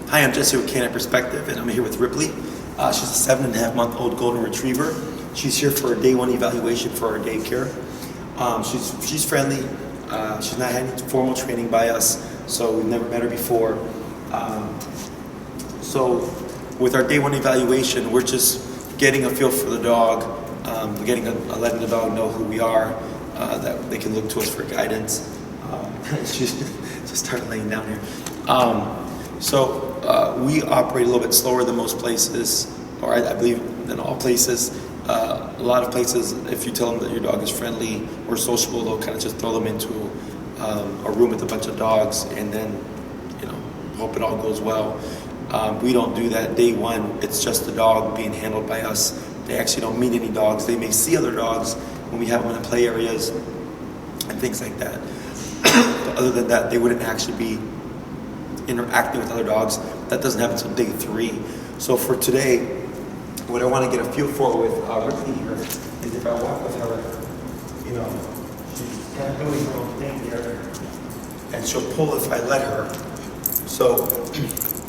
Hi, I'm Jesse with Canine Perspective, and I'm here with Ripley. She's a 7.5-month-old golden retriever. She's here for a day one evaluation for our daycare. She's friendly. She's not had any formal training by us, so we've never met her before. So with our day one evaluation, we're just getting a feel for the dog, letting the dog know who we are, that they can look to us for guidance. She's just started laying down here. We operate a little bit slower than most places, or I believe than all places. A lot of places, if you tell them that your dog is friendly or sociable, they'll kind of just throw them into a room with a bunch of dogs and then, hope it all goes well. We don't do that. Day one, it's just the dog being handled by us. They actually don't meet any dogs. They may see other dogs when we have them in the play areas and things like that. But other than that, they wouldn't actually be interacting with other dogs. That doesn't happen until day 3. So for today, what I want to get a feel for with Ripley here is if I walk with her, she's kind of doing her own thing here, and she'll pull if I let her. So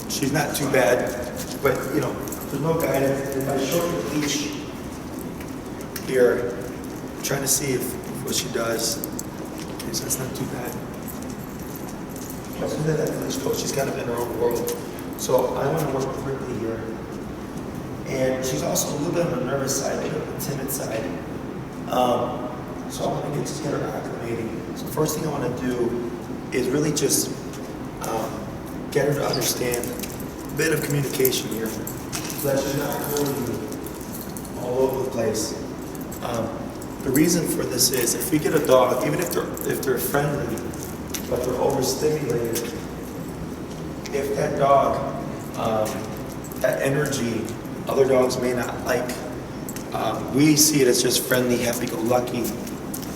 she's not too bad, but there's no guidance. If I show her the leash here, I'm trying to see what she does. Okay, so that's not too bad. As soon as that leash goes, she's kind of in her own world. So I want to work with Ripley here. And she's also a little bit on the nervous side, a bit on the timid side. So I want to just get her acclimating. So first thing I want to do is really just get her to understand a bit of communication here, so that she's not going all over the place. The reason for this is if we get a dog, even if they're friendly, but they're overstimulated, if that dog, that energy, other dogs may not like. We see it as just friendly, happy-go-lucky,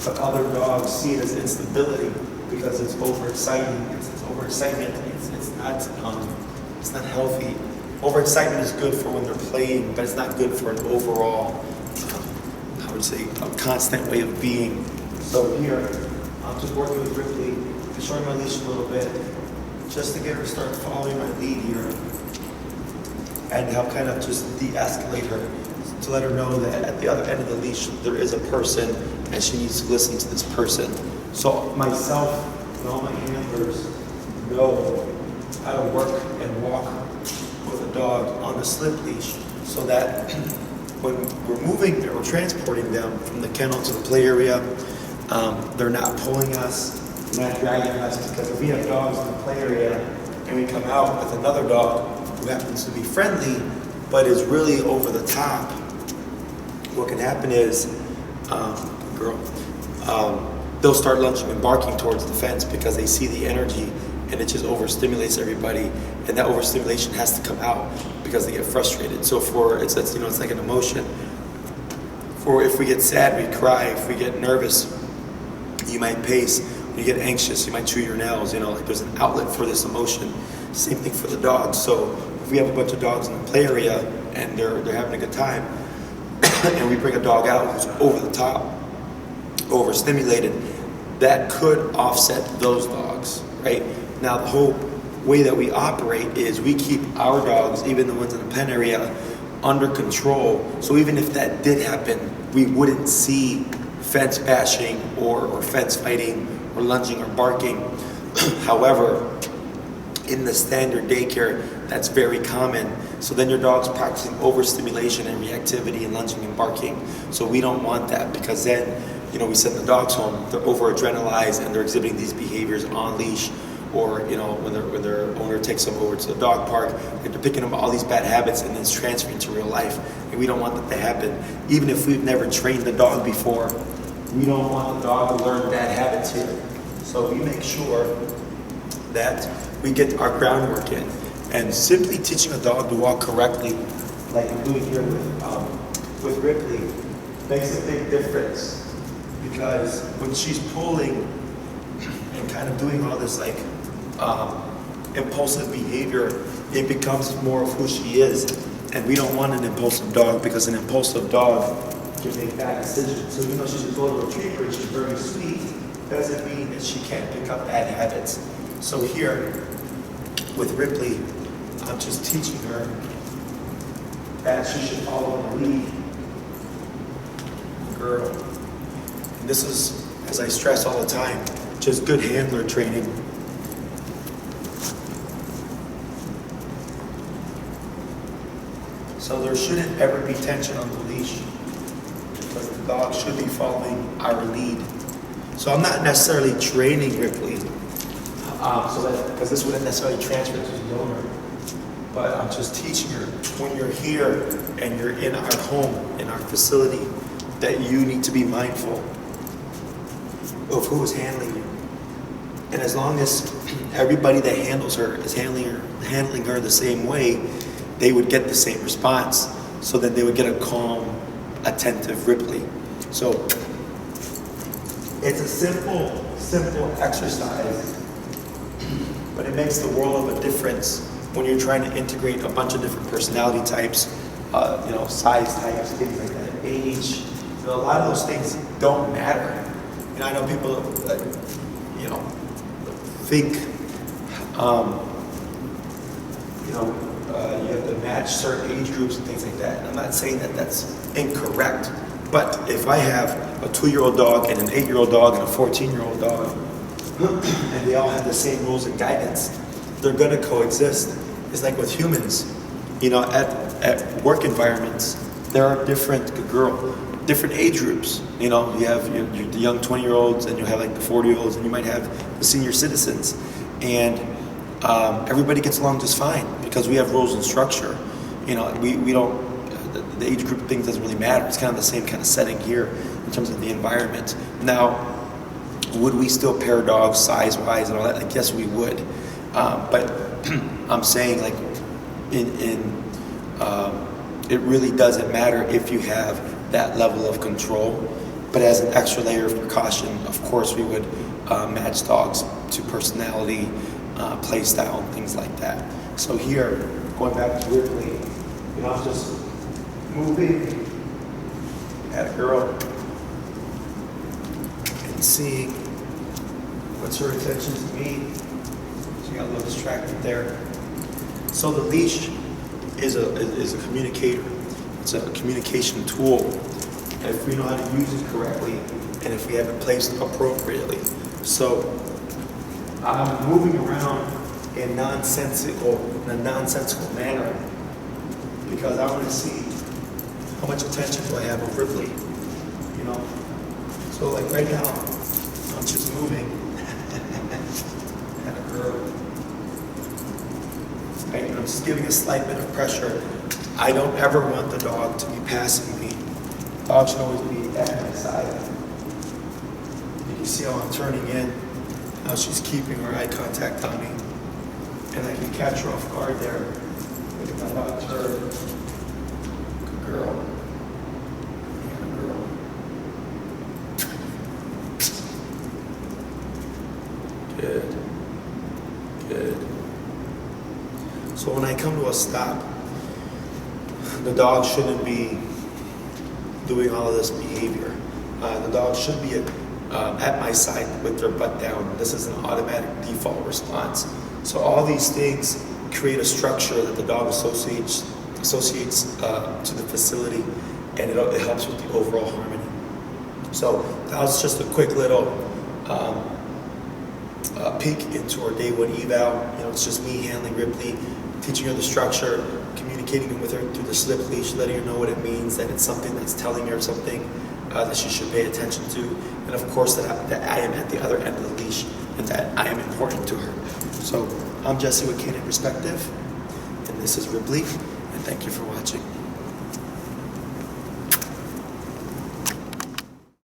but other dogs see it as instability because it's overexciting. It's overexcitement. It's not healthy. Overexcitement is good for when they're playing, but it's not good for an overall, I would say, a constant way of being. So here, I'm just working with Ripley, showing my leash a little bit, just to get her to start following my lead here, and help kind of just de-escalate her, to let her know that at the other end of the leash there is a person and she needs to listen to this person. So myself and all my handlers know how to work and walk with a dog on a slip leash, so that when we're moving or transporting them from the kennel to the play area, they're not pulling us, they're not dragging us, because if we have dogs in the play area and we come out with another dog who happens to be friendly but is really over the top, what can happen is, they'll start lunging and barking towards the fence because they see the energy and it just overstimulates everybody, and that overstimulation has to come out because they get frustrated. So it's like an emotion. If we get sad, we cry. If we get nervous, you might pace. When you get anxious, you might chew your nails. Like there's an outlet for this emotion. Same thing for the dogs. So if we have a bunch of dogs in the play area and they're having a good time, and we bring a dog out who's over the top, overstimulated, that could offset those dogs, right? Now the whole way that we operate is we keep our dogs, even the ones in the pen area, under control. So even if that did happen, we wouldn't see fence bashing or fence fighting or lunging or barking. However, in the standard daycare, that's very common. So then your dog's practicing overstimulation and reactivity and lunging and barking. So we don't want that, because then, we send the dogs home, they're over-adrenalized and they're exhibiting these behaviors on leash, or, when their owner takes them over to the dog park, they're picking up all these bad habits and then it's transferring to real life. And we don't want that to happen. Even if we've never trained the dog before, we don't want the dog to learn bad habits here. So we make sure that we get our groundwork in. And simply teaching a dog to walk correctly, like I'm doing here with Ripley, makes a big difference. Because when she's pulling and kind of doing all this impulsive behavior, it becomes more of who she is. And we don't want an impulsive dog, because an impulsive dog can make bad decisions. So she's a golden retriever and she's very sweet, doesn't mean that she can't pick up bad habits. So here with Ripley, I'm just teaching her that she should follow the lead. Girl. And this is, as I stress all the time, just good handler training. So there shouldn't ever be tension on the leash, because the dog should be following our lead. So I'm not necessarily training Ripley, because this wouldn't necessarily transfer to the owner, but I'm just teaching her, when you're here and you're in our home, in our facility, that you need to be mindful of who is handling you. And as long as everybody that handles her is handling her the same way, they would get the same response. So then they would get a calm, attentive Ripley. So it's a simple exercise, but it makes the world of a difference when you're trying to integrate a bunch of different personality types, size types, things like that, age. A lot of those things don't matter. And I know people, think, you have to match certain age groups and things like that. And I'm not saying that that's incorrect, but if I have a 2-year-old dog and an 8-year-old dog and a 14-year-old dog, and they all have the same rules and guidance, they're gonna coexist. It's like with humans, at work environments, there are different age groups. You have the young 20-year-olds, and you have like the 40-year-olds, and you might have the senior citizens. And everybody gets along just fine because we have rules and structure. We don't, the age group thing doesn't really matter. It's kind of the same kind of setting here in terms of the environment. Now, would we still pair dogs size-wise and all that? Like, yes, we would. But I'm saying, like, it really doesn't matter if you have that level of control. But as an extra layer of precaution, of course, we would match dogs to personality, play style, and things like that. So here, going back to Ripley, I'm just moving at a girl and seeing what's her attention to me. She got a little distracted there. So the leash is a communicator. It's a communication tool. And if we know how to use it correctly, and if we have it placed appropriately. So I'm moving around in a nonsensical manner because I want to see how much attention do I have of Ripley, So like right now, I'm just moving at a girl. Right? I'm just giving a slight bit of pressure. I don't ever want the dog to be passing me. The dog should always be at my side. You can see how I'm turning in, how she's keeping her eye contact on me. And I can catch her off guard there. Look at my dog turn. Good girl. Yeah, good girl. Good. So when I come to a stop, the dog shouldn't be doing all of this behavior. The dog should be at my side with their butt down. This is an automatic default response. So all these things create a structure that the dog associates to the facility, and it helps with the overall harmony. So that was just a quick little peek into our day one eval. It's just me handling Ripley, teaching her the structure, communicating with her through the slip leash, letting her know what it means, that it's something that's telling her something that she should pay attention to, and of course that I am at the other end of the leash and that I am important to her. So I'm Jesse with Canine Perspective, and this is Ripley, and thank you for watching.